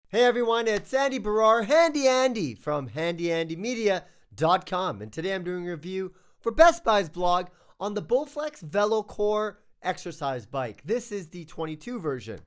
Hey everyone, it's Andy Barrar, Handy Andy from handyandymedia.com, and today I'm doing a review for Best Buy's blog on the Bowflex VeloCore exercise bike. This is the 22 version.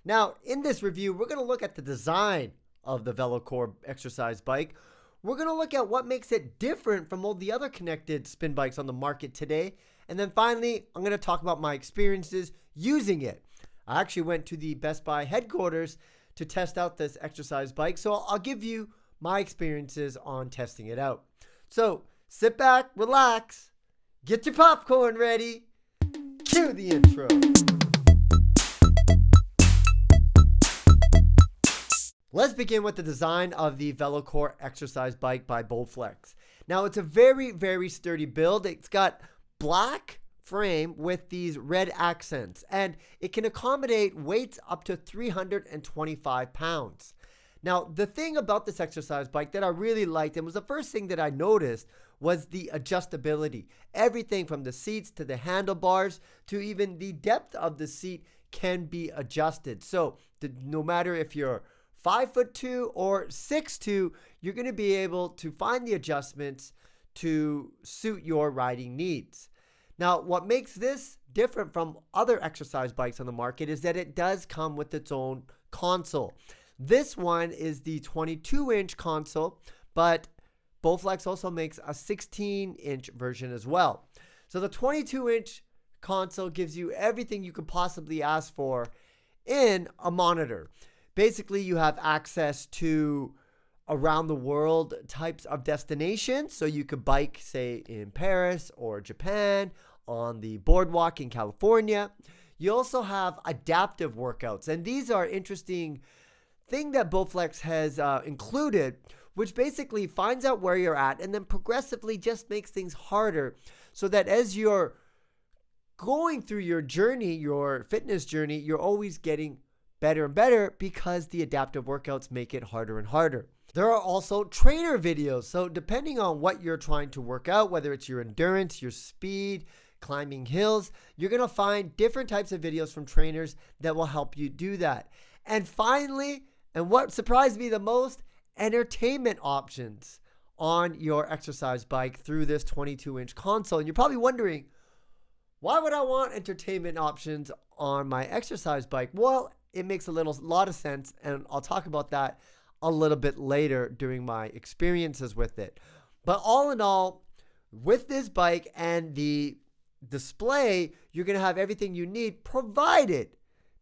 Now, in this review, we're going to look at the design of the VeloCore exercise bike. We're going to look at what makes it different from all the other connected spin bikes on the market today. And then finally, I'm going to talk about my experiences using it. I actually went to the Best Buy headquarters to test out this exercise bike, so I'll give you my experiences on testing it out. So sit back, relax, get your popcorn ready, cue the intro. Let's begin with the design of the VeloCore exercise bike by Bowflex. Now it's a very, very sturdy build. It's got black frame with these red accents, and it can accommodate weights up to 325 pounds. Now, the thing about this exercise bike that I really liked, and was the first thing that I noticed, was the adjustability. Everything from the seats to the handlebars to even the depth of the seat can be adjusted. So no matter if you're 5'2" or 6'2", you're going to be able to find the adjustments to suit your riding needs. Now, what makes this different from other exercise bikes on the market is that it does come with its own console. This one is the 22-inch console, but Bowflex also makes a 16-inch version as well. So the 22-inch console gives you everything you could possibly ask for in a monitor. Basically, you have access to around the world types of destinations. So you could bike, say, in Paris or Japan, on the boardwalk in California. You also have adaptive workouts, and these are interesting thing that Bowflex has included, which basically finds out where you're at and then progressively just makes things harder, so that as you're going through your journey, your fitness journey, you're always getting better and better because the adaptive workouts make it harder and harder. There are also trainer videos. So depending on what you're trying to work out, whether it's your endurance, your speed, climbing hills, you're going to find different types of videos from trainers that will help you do that. And finally, and what surprised me the most, entertainment options on your exercise bike through this 22-inch console. And you're probably wondering, why would I want entertainment options on my exercise bike? Well, it makes a lot of sense, and I'll talk about that a little bit later during my experiences with it. But all in all, with this bike and the display, you're going to have everything you need, provided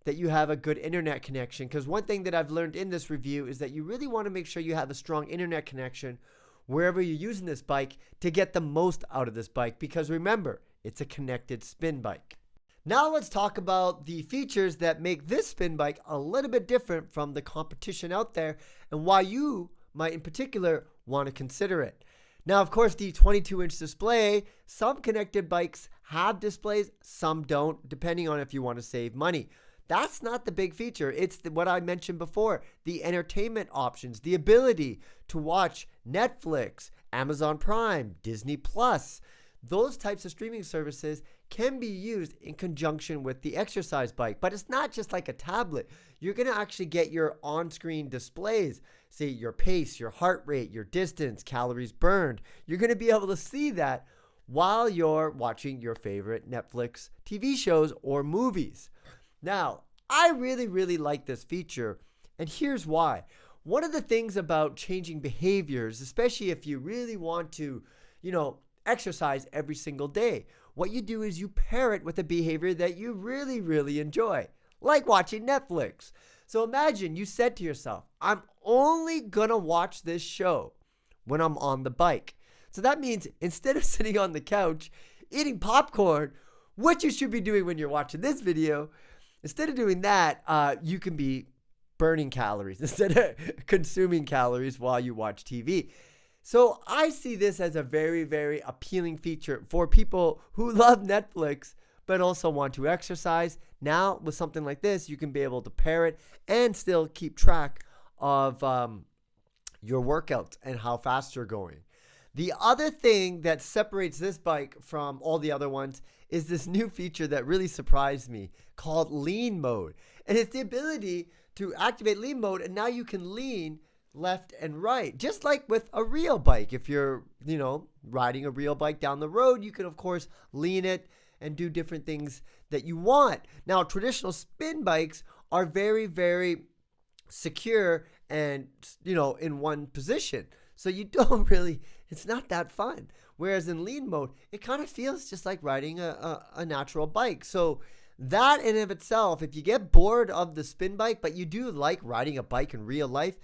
that you have a good internet connection. Because one thing that I've learned in this review is that you really want to make sure you have a strong internet connection wherever you're using this bike to get the most out of this bike. Because remember, it's a connected spin bike. Now let's talk about the features that make this spin bike a little bit different from the competition out there, and why you might in particular want to consider it. Now, of course, the 22-inch display, some connected bikes have displays, some don't, depending on if you want to save money. That's not the big feature. It's what I mentioned before, the entertainment options, the ability to watch Netflix, Amazon Prime, Disney Plus. Those types of streaming services can be used in conjunction with the exercise bike, but it's not just like a tablet. You're going to actually get your on-screen displays, say your pace, your heart rate, your distance, calories burned. You're going to be able to see that while you're watching your favorite Netflix TV shows or movies. Now, I really, really like this feature, and here's why. One of the things about changing behaviors, especially if you really want to, exercise every single day, what you do is you pair it with a behavior that you really, really enjoy, like watching Netflix. So imagine you said to yourself, I'm only gonna watch this show when I'm on the bike. So that means instead of sitting on the couch eating popcorn, which you should be doing when you're watching this video, instead of doing that, you can be burning calories instead of consuming calories while you watch TV. So I see this as a very, very appealing feature for people who love Netflix but also want to exercise. Now, with something like this, you can be able to pair it and still keep track of your workouts and how fast you're going. The other thing that separates this bike from all the other ones is this new feature that really surprised me called lean mode. And it's the ability to activate lean mode, and now you can lean left and right, just like with a real bike. If you're, riding a real bike down the road, you can, of course, lean it and do different things that you want. Now, traditional spin bikes are very, very secure and, in one position. So you don't really, it's not that fun. Whereas in lean mode, it kind of feels just like riding a natural bike. So that in of itself, if you get bored of the spin bike, but you do like riding a bike in real life,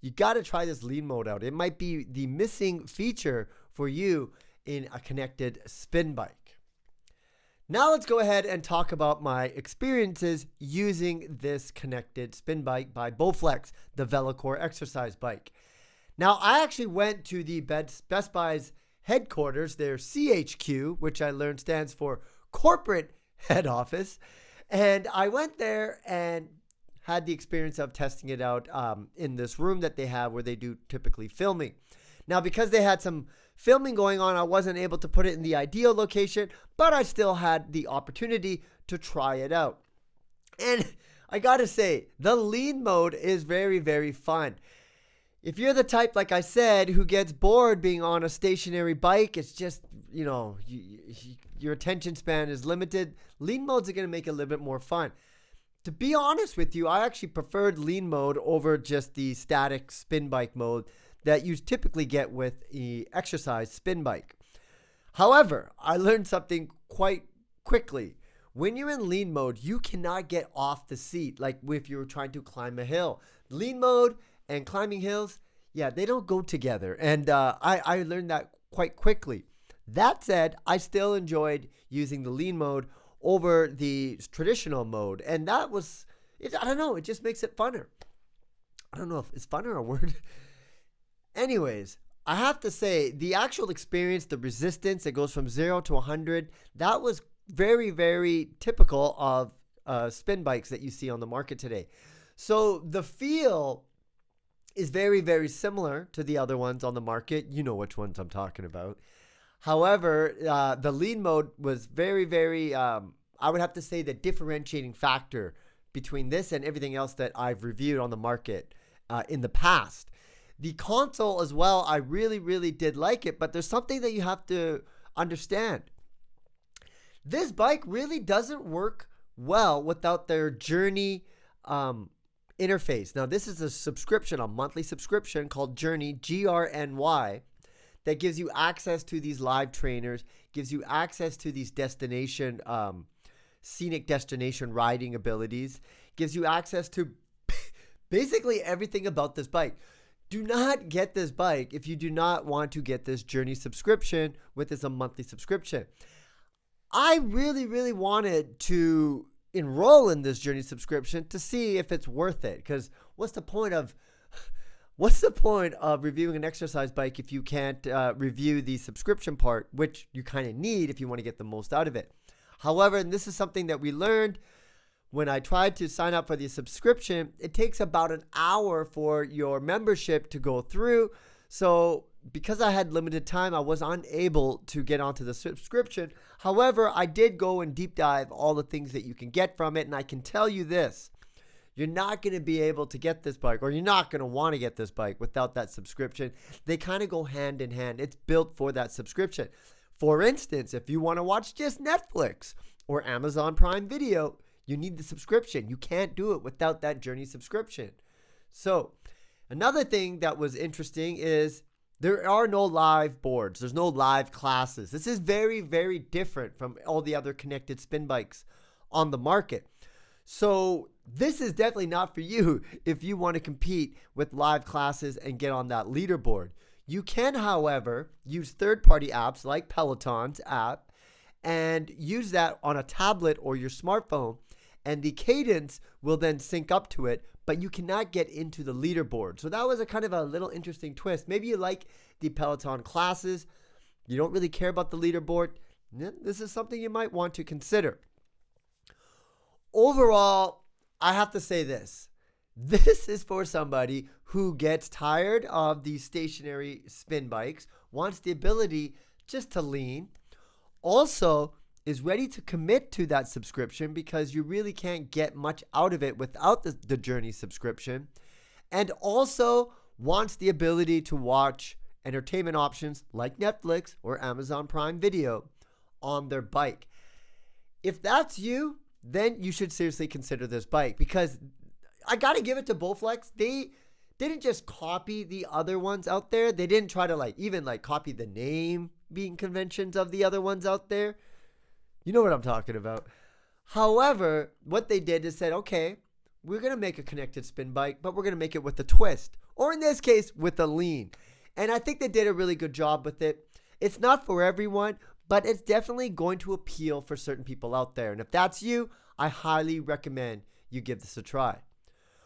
you got to try this lean mode out. It might be the missing feature for you in a connected spin bike. Now let's go ahead and talk about my experiences using this connected spin bike by Bowflex, the VeloCore exercise bike. Now, I actually went to the Best Buy's headquarters, their CHQ, which I learned stands for corporate head office. And I went there and had the experience of testing it out in this room that they have where they do typically filming. Now, because they had some filming going on, I wasn't able to put it in the ideal location, but I still had the opportunity to try it out. And I gotta say, the lean mode is very, very fun. If you're the type, like I said, who gets bored being on a stationary bike, it's just, your attention span is limited. Lean modes are going to make it a little bit more fun. To be honest with you, I actually preferred lean mode over just the static spin bike mode that you typically get with the exercise spin bike. However, I learned something quite quickly. When you're in lean mode, you cannot get off the seat like if you were trying to climb a hill. Lean mode and climbing hills, yeah, they don't go together. And I learned that quite quickly. That said, I still enjoyed using the lean mode over the traditional mode. And that was, I don't know, it just makes it funner. I don't know if it's funner a word. Anyways, I have to say, the actual experience, the resistance, it goes from 0 to 100, that was very, very typical of spin bikes that you see on the market today. So the feel is very, very similar to the other ones on the market. You know which ones I'm talking about. However, the lean mode was very, very, I would have to say the differentiating factor between this and everything else that I've reviewed on the market in the past. The console as well, I really, really did like it, but there's something that you have to understand. This bike really doesn't work well without their Journey interface. Now, this is a subscription, a monthly subscription called Journey, GRNY, that gives you access to these live trainers, gives you access to these destination, scenic destination riding abilities, gives you access to basically everything about this bike. Do not get this bike if you do not want to get this Journey subscription with this a monthly subscription. I really, really wanted to enroll in this Journey subscription to see if it's worth it. Because what's the point of reviewing an exercise bike if you can't review the subscription part, which you kind of need if you want to get the most out of it. However, and this is something that we learned when I tried to sign up for the subscription, it takes about an hour for your membership to go through. So because I had limited time, I was unable to get onto the subscription. However, I did go and deep dive all the things that you can get from it. And I can tell you this, you're not going to be able to get this bike, or you're not going to want to get this bike without that subscription. They kind of go hand in hand. It's built for that subscription. For instance, if you want to watch just Netflix or Amazon Prime Video, you need the subscription. You can't do it without that Journey subscription. So another thing that was interesting is there are no live boards. There's no live classes. This is very, very different from all the other connected spin bikes on the market. So this is definitely not for you if you want to compete with live classes and get on that leaderboard. You can, however, use third-party apps like Peloton's app and use that on a tablet or your smartphone, and the cadence will then sync up to it, but you cannot get into the leaderboard. So that was a kind of a little interesting twist. Maybe you like the Peloton classes, you don't really care about the leaderboard. This is something you might want to consider. Overall, I have to say this. This is for somebody who gets tired of these stationary spin bikes, wants the ability just to lean. Also, is ready to commit to that subscription because you really can't get much out of it without the Journey subscription, and also wants the ability to watch entertainment options like Netflix or Amazon Prime Video on their bike. If that's you, then you should seriously consider this bike, because I gotta give it to Bowflex. They didn't just copy the other ones out there. They didn't try to even copy the name being conventions of the other ones out there. You know what I'm talking about. However, what they did is said, okay, we're going to make a connected spin bike, but we're going to make it with a twist, or in this case, with a lean. And I think they did a really good job with it. It's not for everyone, but it's definitely going to appeal for certain people out there. And if that's you, I highly recommend you give this a try.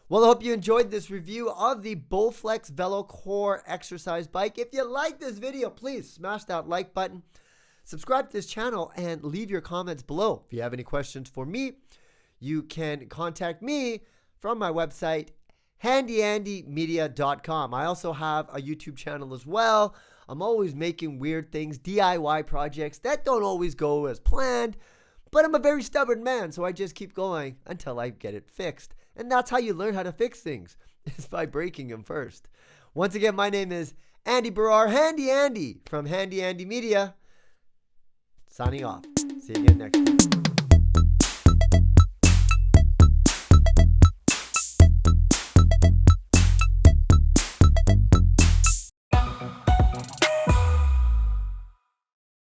Well, I hope you enjoyed this review of the Bowflex VeloCore exercise bike. If you like this video, please smash that like button, subscribe to this channel, and leave your comments below. If you have any questions for me, you can contact me from my website, handyandymedia.com. I also have a YouTube channel as well. I'm always making weird things, DIY projects that don't always go as planned, but I'm a very stubborn man, so I just keep going until I get it fixed. And that's how you learn how to fix things, is by breaking them first. Once again, my name is Andy Barrar, Handy Andy from Handy Andy Media. Signing off. See you again next time.